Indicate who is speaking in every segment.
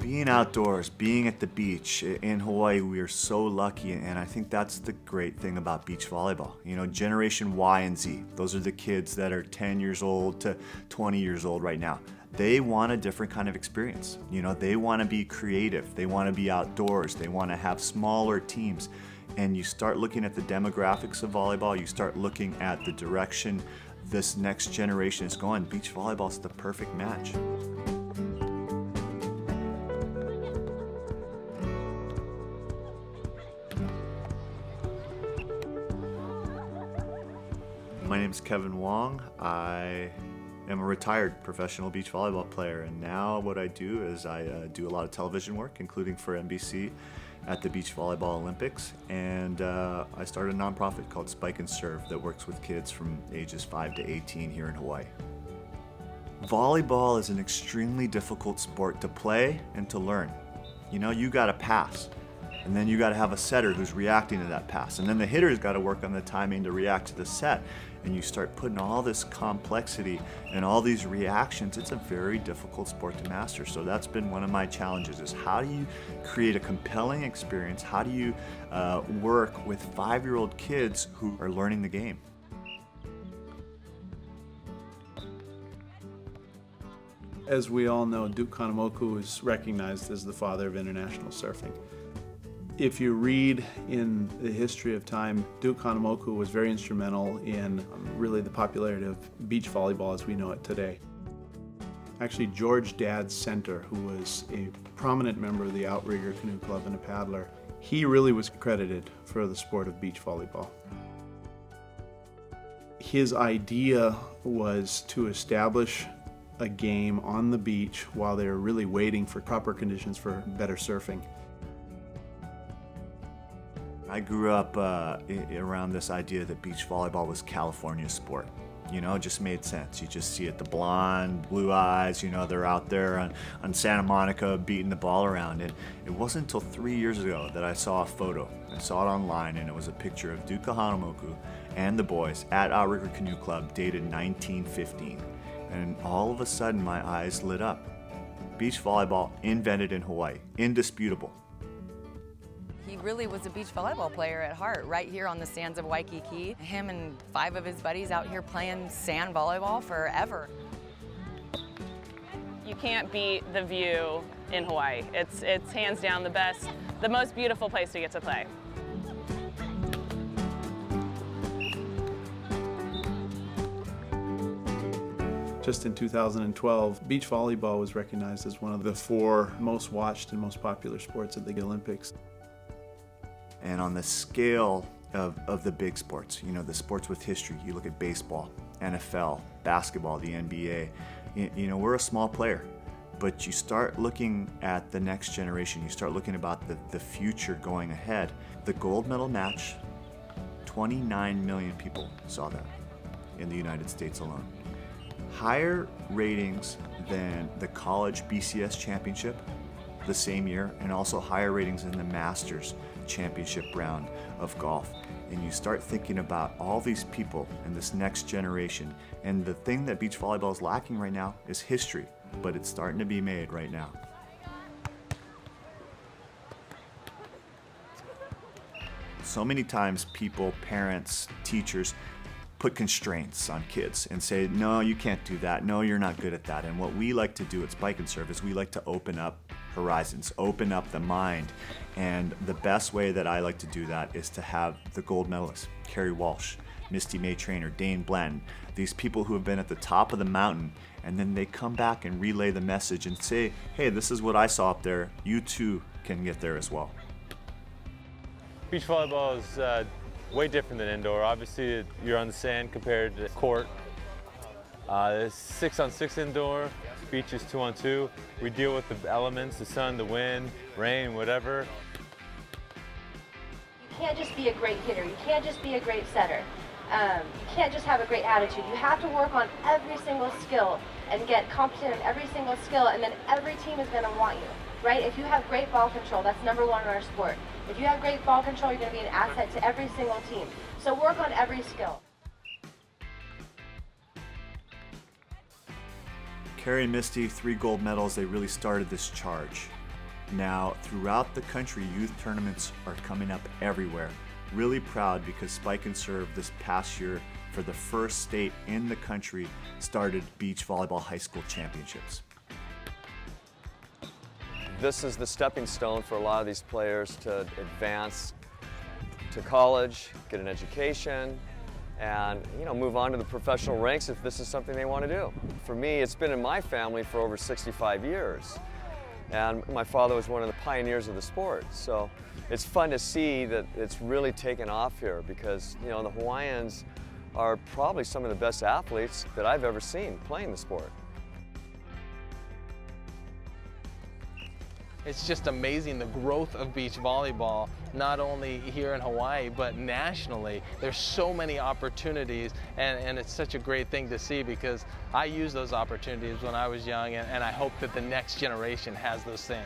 Speaker 1: Being outdoors, being at the beach in Hawaii, we are so lucky, and I think that's the great thing about beach volleyball. You know, Generation Y and Z, those are the kids that are 10 years old to 20 years old right now. They want a different kind of experience. You know, they want to be creative, they want to be outdoors, they want to have smaller teams. And you start looking at the demographics of volleyball, you start looking at the direction this next generation is going. Beach volleyball is the perfect match. My name is Kevin Wong. I am a retired professional beach volleyball player, and now what I do is I do a lot of television work, including for NBC at the Beach Volleyball Olympics, and I started a nonprofit called Spike and Serve that works with kids from ages 5 to 18 here in Hawaii. Volleyball is an extremely difficult sport to play and to learn. You know, you gotta pass, and then you gotta have a setter who's reacting to that pass, and then the hitter's gotta work on the timing to react to the set. And you start putting all this complexity and all these reactions. It's a very difficult sport to master. So that's been one of my challenges, is how do you create a compelling experience? How do you work with 5-year-old kids who are learning the game?
Speaker 2: As we all know, Duke Kahanamoku is recognized as the father of international surfing. If you read in the history of time, Duke Kahanamoku was very instrumental in really the popularity of beach volleyball as we know it today. Actually, George Dad's Center, who was a prominent member of the Outrigger Canoe Club and a paddler, he really was credited for the sport of beach volleyball. His idea was to establish a game on the beach while they were really waiting for proper conditions for better surfing.
Speaker 1: I grew up around this idea that beach volleyball was California's sport. You know, it just made sense. You just see it, the blonde, blue eyes, you know, they're out there on Santa Monica beating the ball around. And it wasn't until 3 years ago that I saw a photo. I saw it online, and it was a picture of Duke Kahanamoku and the boys at Outrigger Canoe Club, dated 1915. And all of a sudden, my eyes lit up. Beach volleyball invented in Hawaii, indisputable.
Speaker 3: He really was a beach volleyball player at heart, right here on the sands of Waikiki. Him and 5 of his buddies out here playing sand volleyball forever.
Speaker 4: You can't beat the view in Hawaii. It's hands down the best, the most beautiful place to get to play.
Speaker 2: Just in 2012, beach volleyball was recognized as one of the 4 most watched and most popular sports at the Olympics.
Speaker 1: And on the scale of the big sports, you know, the sports with history, you look at baseball, NFL, basketball, the NBA, you know, we're a small player. But you start looking at the next generation, you start looking about the future going ahead. The gold medal match, 29 million people saw that in the United States alone. Higher ratings than the college BCS championship the same year, and also higher ratings than the Masters championship round of golf. And you start thinking about all these people and this next generation, and the thing that beach volleyball is lacking right now is history, but it's starting to be made right now. So many times people, parents, teachers put constraints on kids and say, no, you can't do that, no, you're not good at that. And what we like to do at Spike and Serve is we like to open up horizons, open up the mind. And the best way that I like to do that is to have the gold medalists, Carrie Walsh, Misty May Trainer, Dane Blanton, these people who have been at the top of the mountain, and then they come back and relay the message and say, hey, this is what I saw up there, you too can get there as well.
Speaker 5: Beach volleyball is way different than indoor. Obviously, you're on the sand compared to court. It's 6-on-6 indoor, beach is 2-on-2. We deal with the elements, the sun, the wind, rain, whatever.
Speaker 6: You can't just be a great hitter. You can't just be a great setter. You can't just have a great attitude. You have to work on every single skill and get competent in every single skill, and then every team is going to want you, right? If you have great ball control, that's #1 in our sport. If you have great ball control, you're going to be an asset to every single team. So work on every skill.
Speaker 1: Carrie and Misty, 3 gold medals, they really started this charge. Now, throughout the country, youth tournaments are coming up everywhere. Really proud because Spike and Serve this past year, for the first state in the country, started beach volleyball high school championships.
Speaker 7: This is the stepping stone for a lot of these players to advance to college, get an education, and move on to the professional ranks if this is something they want to do. For me, it's been in my family for over 65 years. And my father was one of the pioneers of the sport. So it's fun to see that it's really taken off here because, the Hawaiians are probably some of the best athletes that I've ever seen playing the sport.
Speaker 8: It's just amazing the growth of beach volleyball, not only here in Hawaii, but nationally. There's so many opportunities, and it's such a great thing to see because I used those opportunities when I was young, and I hope that the next generation has those same.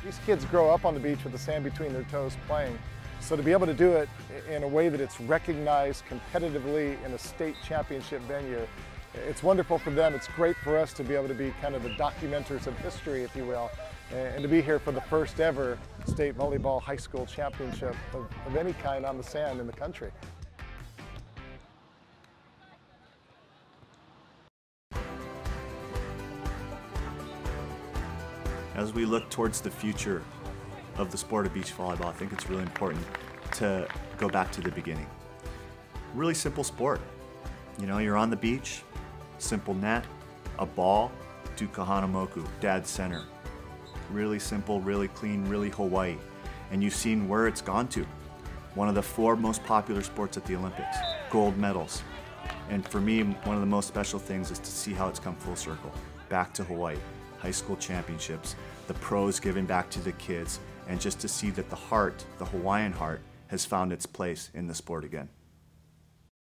Speaker 9: These kids grow up on the beach with the sand between their toes playing. So to be able to do it in a way that it's recognized competitively in a state championship venue, it's wonderful for them. It's great for us to be able to be kind of the documenters of history, if you will, and to be here for the first ever state volleyball high school championship of any kind on the sand in the country.
Speaker 1: As we look towards the future of the sport of beach volleyball, I think it's really important to go back to the beginning. Really simple sport. You're on the beach, simple net, a ball, Duke Kahanamoku, dead center. Really simple, really clean, really Hawaii. And you've seen where it's gone to. One of the 4 most popular sports at the Olympics, gold medals. And for me, one of the most special things is to see how it's come full circle. Back to Hawaii, high school championships, the pros giving back to the kids, and just to see that the heart, the Hawaiian heart, has found its place in the sport again.